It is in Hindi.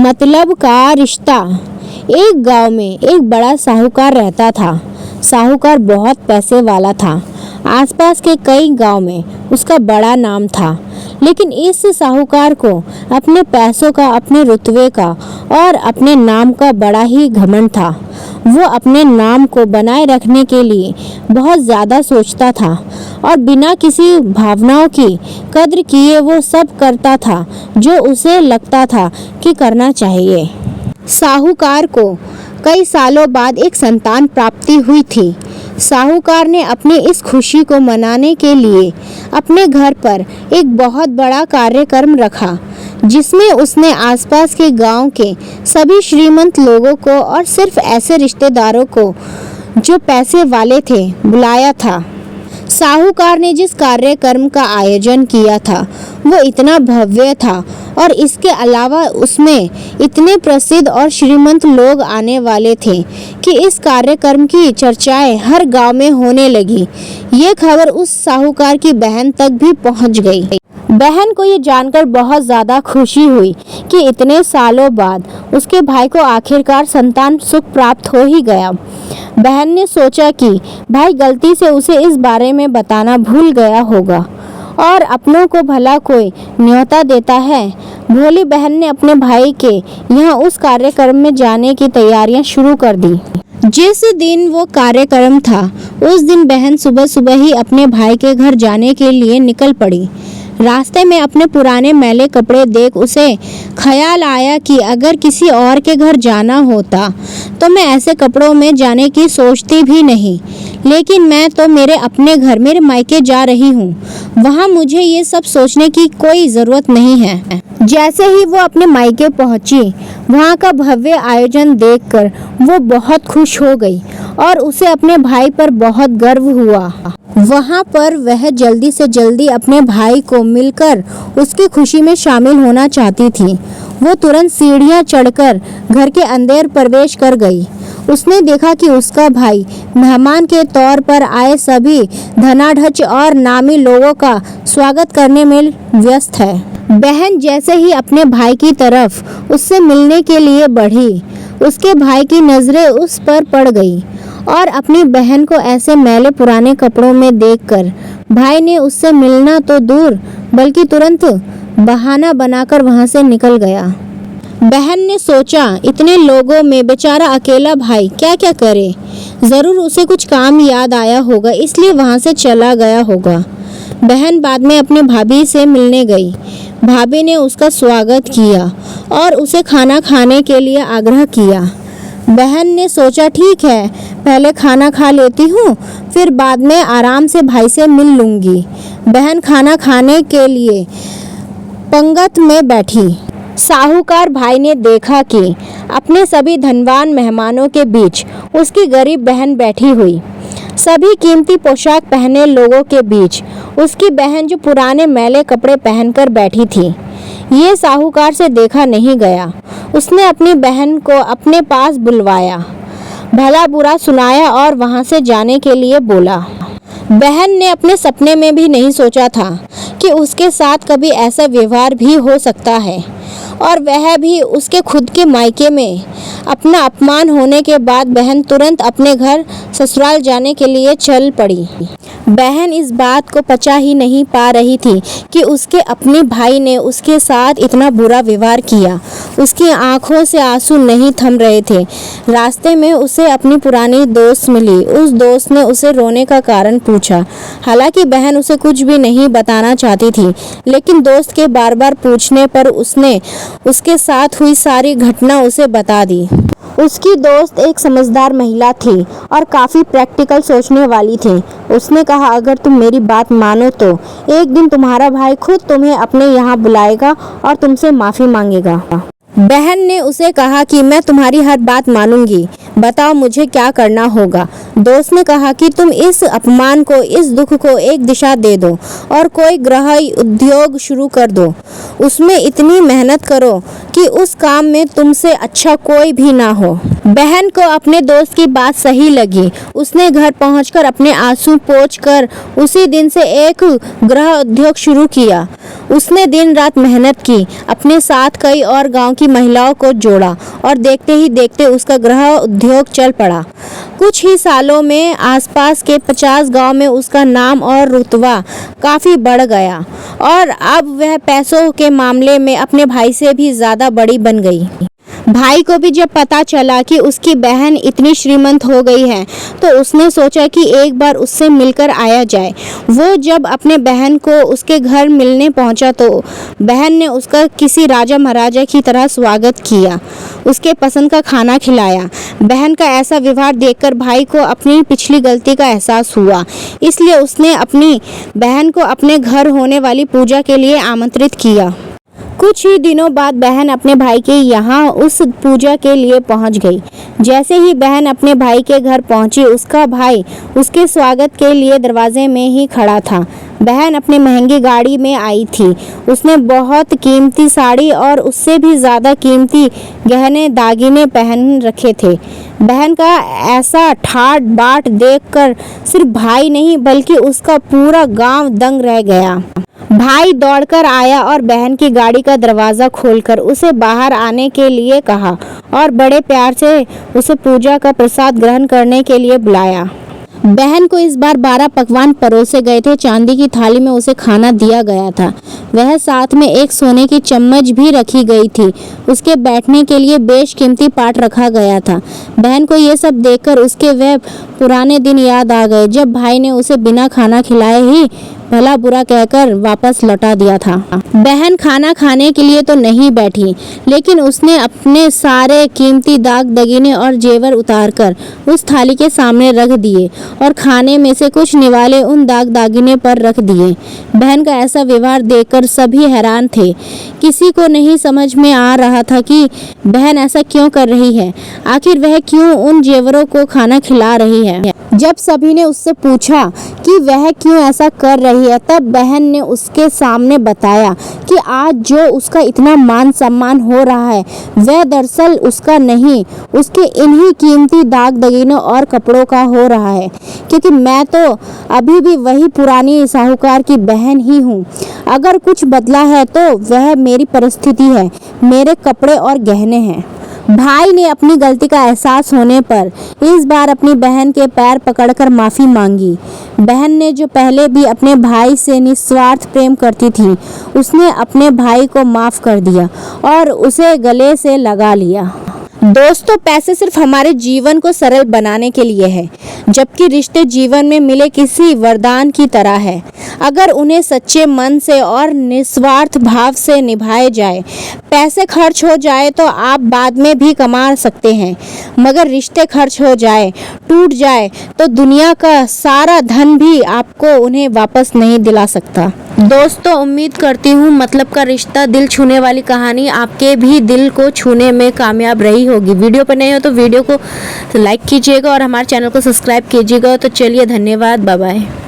मतलब का रिश्ता। एक गांव में एक बड़ा साहूकार रहता था। साहूकार बहुत पैसे वाला था। आसपास के कई गांव में उसका बड़ा नाम था। लेकिन इस साहूकार को अपने पैसों का, अपने रुतबे का और अपने नाम का बड़ा ही घमंड था। वो अपने नाम को बनाए रखने के लिए बहुत ज़्यादा सोचता था और बिना किसी भावनाओं की कद्र किए वो सब करता था जो उसे लगता था कि करना चाहिए। साहूकार को कई सालों बाद एक संतान प्राप्ति हुई थी। साहूकार ने अपनी इस खुशी को मनाने के लिए अपने घर पर एक बहुत बड़ा कार्यक्रम रखा, जिसमें उसने आसपास के गांव के सभी श्रीमंत लोगों को और सिर्फ ऐसे रिश्तेदारों को जो पैसे वाले थे बुलाया था। साहूकार ने जिस कार्यक्रम का आयोजन किया था वो इतना भव्य था और इसके अलावा उसमें इतने प्रसिद्ध और श्रीमंत लोग आने वाले थे कि इस कार्यक्रम की चर्चाएं हर गांव में होने लगी। ये खबर उस साहूकार की बहन तक भी पहुंच गई। बहन को ये जानकर बहुत ज़्यादा खुशी हुई कि इतने सालों बाद उसके भाई को आखिरकार संतान सुख प्राप्त हो ही गया। बहन ने सोचा कि भाई गलती से उसे इस बारे में बताना भूल गया होगा और अपनों को भला कोई न्योता देता है। भोली बहन ने अपने भाई के यहाँ उस कार्यक्रम में जाने की तैयारियां शुरू कर दी। जिस दिन वो कार्यक्रम था उस दिन बहन सुबह सुबह ही अपने भाई के घर जाने के लिए निकल पड़ी। रास्ते में अपने पुराने मैले कपड़े देख उसे ख्याल आया कि अगर किसी और के घर जाना होता तो मैं ऐसे कपड़ों में जाने की सोचती भी नहीं, लेकिन मैं तो मेरे अपने घर, मेरे मायके जा रही हूँ। वहाँ मुझे ये सब सोचने की कोई ज़रूरत नहीं है। जैसे ही वो अपने मायके पहुँची, वहाँ का भव्य आयोजन देखकर वो बहुत खुश हो गई और उसे अपने भाई पर बहुत गर्व हुआ। वहाँ पर वह जल्दी से जल्दी अपने भाई को मिलकर उसकी खुशी में शामिल होना चाहती थी। वो तुरंत सीढ़ियाँ चढ़कर घर के अंदर प्रवेश कर गई। उसने देखा कि उसका भाई मेहमान के तौर पर आए सभी धनाढ्य और नामी लोगों का स्वागत करने में व्यस्त है। बहन जैसे ही अपने भाई की तरफ उससे मिलने के लिए बढ़ी, उसके भाई की नज़रें उस पर पड़ गई और अपनी बहन को ऐसे मैले पुराने कपड़ों में देखकर भाई ने उससे मिलना तो दूर बल्कि तुरंत बहाना बनाकर वहां से निकल गया। बहन ने सोचा, इतने लोगों में बेचारा अकेला भाई क्या क्या करे, ज़रूर उसे कुछ काम याद आया होगा इसलिए वहां से चला गया होगा। बहन बाद में अपने भाभी से मिलने गई। भाभी ने उसका स्वागत किया और उसे खाना खाने के लिए आग्रह किया। बहन ने सोचा, ठीक है, पहले खाना खा लेती हूँ, फिर बाद में आराम से भाई से मिल लूँगी। बहन खाना खाने के लिए पंगत में बैठी। साहूकार भाई ने देखा कि अपने सभी धनवान मेहमानों के बीच उसकी गरीब बहन बैठी हुई। सभी कीमती पोशाक पहने लोगों के बीच उसकी बहन जो पुराने मैले कपड़े पहनकर बैठी थी। ये साहूकार से देखा नहीं गया। उसने अपनी बहन को अपने पास बुलवाया, भला बुरा सुनाया और वहां से जाने के लिए बोला। बहन ने अपने सपने में भी नहीं सोचा था कि उसके साथ कभी ऐसा व्यवहार भी हो सकता है और वह भी उसके खुद के मायके में। अपना अपमान होने के बाद बहन तुरंत अपने घर ससुराल जाने के लिए चल पड़ी। बहन इस बात को पचा ही नहीं पा रही थी कि उसके अपने भाई ने उसके साथ इतना बुरा व्यवहार किया। उसकी आंखों से आंसू नहीं थम रहे थे। रास्ते में उसे अपनी पुरानी दोस्त मिली। उस दोस्त ने उसे रोने का कारण पूछा। हालांकि बहन उसे कुछ भी नहीं बताना चाहती थी, लेकिन दोस्त के बार बार पूछने पर उसने उसके साथ हुई सारी घटना उसे बता दी। उसकी दोस्त एक समझदार महिला थी और काफ़ी प्रैक्टिकल सोचने वाली थी। उसने कहा, अगर तुम मेरी बात मानो तो एक दिन तुम्हारा भाई खुद तुम्हें अपने यहाँ बुलाएगा और तुमसे माफ़ी मांगेगा। बहन ने उसे कहा कि मैं तुम्हारी हर बात मानूंगी, बताओ मुझे क्या करना होगा। दोस्त ने कहा कि तुम इस अपमान को, इस दुख को एक दिशा दे दो और कोई गृह उद्योग शुरू कर दो। उसमें इतनी मेहनत करो कि उस काम में तुमसे अच्छा कोई भी ना हो। बहन को अपने दोस्त की बात सही लगी। उसने घर पहुंचकर अपने आंसू पोंछकर उसी दिन से एक गृह उद्योग शुरू किया। उसने दिन रात मेहनत की, अपने साथ कई और गांव की महिलाओं को जोड़ा और देखते ही देखते उसका गृह उद्योग चल पड़ा। कुछ ही सालों में आसपास के 50 गांव में उसका नाम और रुतबा काफ़ी बढ़ गया और अब वह पैसों के मामले में अपने भाई से भी ज़्यादा बड़ी बन गई। भाई को भी जब पता चला कि उसकी बहन इतनी श्रीमंत हो गई है तो उसने सोचा कि एक बार उससे मिलकर आया जाए। वो जब अपने बहन को उसके घर मिलने पहुंचा तो बहन ने उसका किसी राजा महाराजा की तरह स्वागत किया, उसके पसंद का खाना खिलाया। बहन का ऐसा व्यवहार देखकर भाई को अपनी पिछली गलती का एहसास हुआ, इसलिए उसने अपनी बहन को अपने घर होने वाली पूजा के लिए आमंत्रित किया। कुछ ही दिनों बाद बहन अपने भाई के यहाँ उस पूजा के लिए पहुँच गई। जैसे ही बहन अपने भाई के घर पहुँची, उसका भाई उसके स्वागत के लिए दरवाजे में ही खड़ा था। बहन अपनी महंगी गाड़ी में आई थी। उसने बहुत कीमती साड़ी और उससे भी ज़्यादा कीमती गहने दागिने पहन रखे थे। बहन का ऐसा ठाट बाट देखकर सिर्फ भाई नहीं बल्कि उसका पूरा गांव दंग रह गया। भाई दौड़कर आया और बहन की गाड़ी का दरवाज़ा खोलकर उसे बाहर आने के लिए कहा और बड़े प्यार से उसे पूजा का प्रसाद ग्रहण करने के लिए बुलाया। बहन को इस बार 12 पकवान परोसे गए थे। चांदी की थाली में उसे खाना दिया गया था। वह साथ में एक सोने की चम्मच भी रखी गई थी। उसके बैठने के लिए बेशकीमती पाट रखा गया था। बहन को ये सब देखकर उसके वह पुराने दिन याद आ गए जब भाई ने उसे बिना खाना खिलाए ही भला बुरा कहकर वापस लौटा दिया था। बहन खाना खाने के लिए तो नहीं बैठी, लेकिन उसने अपने सारे कीमती दाग दगीने और जेवर उतारकर उस थाली के सामने रख दिए और खाने में से कुछ निवाले उन दाग दागिने पर रख दिए। बहन का ऐसा व्यवहार देखकर सभी हैरान थे। किसी को नहीं समझ में आ रहा था कि बहन ऐसा क्यों कर रही है। आखिर वह क्यों उन जेवरों को खाना खिला रही है। जब सभी ने उससे पूछा कि वह क्यों ऐसा कर रही है, तब बहन ने उसके सामने बताया कि आज जो उसका इतना मान सम्मान हो रहा है वह दरअसल उसका नहीं, उसके इन्हीं कीमती दाग दगीनों और कपड़ों का हो रहा है, क्योंकि मैं तो अभी भी वही पुरानी साहूकार की बहन ही हूँ। अगर कुछ बदला है तो वह मेरी परिस्थिति है, मेरे कपड़े और गहने हैं। भाई ने अपनी गलती का एहसास होने पर इस बार अपनी बहन के पैर पकड़कर माफ़ी मांगी। बहन ने जो पहले भी अपने भाई से निस्वार्थ प्रेम करती थी, उसने अपने भाई को माफ़ कर दिया और उसे गले से लगा लिया। दोस्तों, पैसे सिर्फ हमारे जीवन को सरल बनाने के लिए है, जबकि रिश्ते जीवन में मिले किसी वरदान की तरह है। अगर उन्हें सच्चे मन से और निस्वार्थ भाव से निभाए जाए। पैसे खर्च हो जाए तो आप बाद में भी कमा सकते हैं, मगर रिश्ते खर्च हो जाए, टूट जाए तो दुनिया का सारा धन भी आपको उन्हें वापस नहीं दिला सकता। दोस्तों, उम्मीद करती हूँ मतलब का रिश्ता दिल छूने वाली कहानी आपके भी दिल को छूने में कामयाब रही होगी। वीडियो पर नए हो तो वीडियो को लाइक कीजिएगा और हमारे चैनल को सब्सक्राइब कीजिएगा। तो चलिए, धन्यवाद, बाय बाय।